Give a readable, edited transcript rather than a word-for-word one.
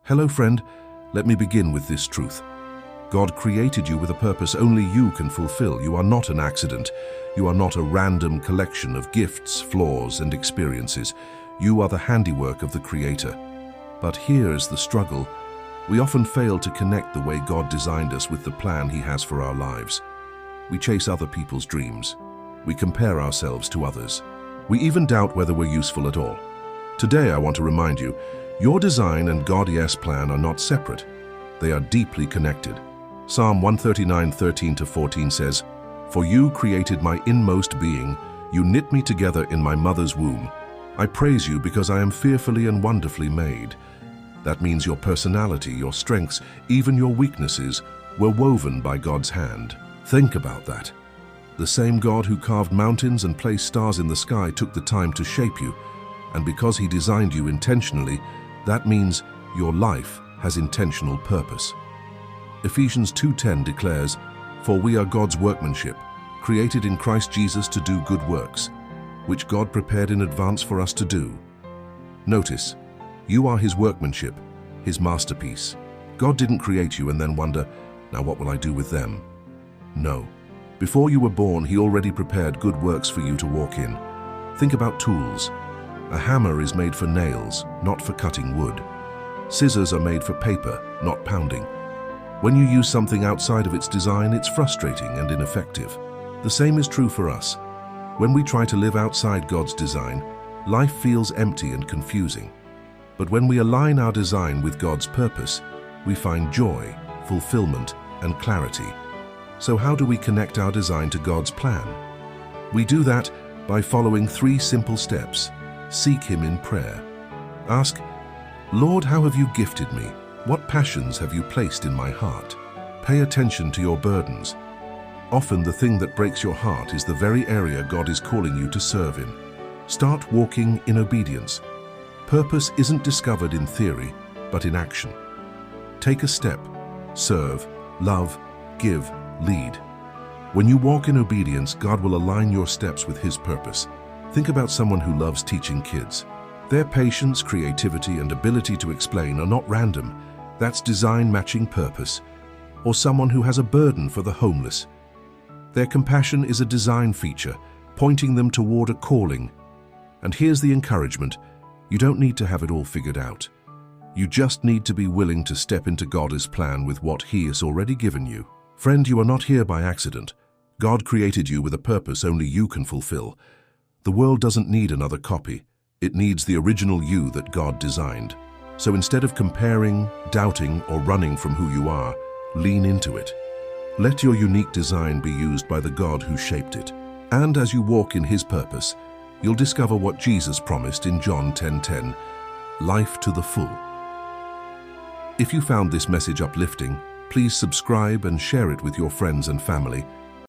Hello friend, let me begin with this truth. God created you with a purpose only you can fulfill. You are not an accident. You are not a random collection of gifts, flaws, and experiences. You are the handiwork of the Creator. But here's the struggle. We often fail to connect the way God designed us with the plan He has for our lives. We chase other people's dreams. We compare ourselves to others. We even doubt whether we're useful at all. Today I want to remind you, your design and God's plan are not separate. They are deeply connected. Psalm 139:13-14 says, "For you created my inmost being, you knit me together in my mother's womb. I praise you because I am fearfully and wonderfully made." That means your personality, your strengths, even your weaknesses were woven by God's hand. Think about that. The same God who carved mountains and placed stars in the sky took the time to shape you, and because He designed you intentionally, that means your life has intentional purpose. Ephesians 2:10 declares, "For we are God's workmanship, created in Christ Jesus to do good works, which God prepared in advance for us to do." Notice, you are His workmanship, His masterpiece. God didn't create you and then wonder, "Now what will I do with them?" No. Before you were born, He already prepared good works for you to walk in. Think about tools. A hammer is made for nails, not for cutting wood. Scissors are made for paper, not pounding. When you use something outside of its design, it's frustrating and ineffective. The same is true for us. When we try to live outside God's design, life feels empty and confusing. But when we align our design with God's purpose, we find joy, fulfillment, and clarity. So how do we connect our design to God's plan? We do that by following 3 simple steps. Seek Him in prayer. Ask, "Lord, how have you gifted me? What passions have you placed in my heart?" Pay attention to your burdens. Often the thing that breaks your heart is the very area God is calling you to serve in. Start walking in obedience. Purpose isn't discovered in theory, but in action. Take a step. Serve, love, give, lead. When you walk in obedience, God will align your steps with His purpose. Think about someone who loves teaching kids. Their patience, creativity, and ability to explain are not random. That's design matching purpose. Or someone who has a burden for the homeless. Their compassion is a design feature, pointing them toward a calling. And here's the encouragement. You don't need to have it all figured out. You just need to be willing to step into God's plan with what He has already given you. Friend, you are not here by accident. God created you with a purpose only you can fulfill. The world doesn't need another copy. It needs the original you that God designed. So instead of comparing, doubting, or running from who you are, lean into it. Let your unique design be used by the God who shaped it. And as you walk in His purpose, you'll discover what Jesus promised in John 10:10, life to the full. If you found this message uplifting, please subscribe and share it with your friends and family.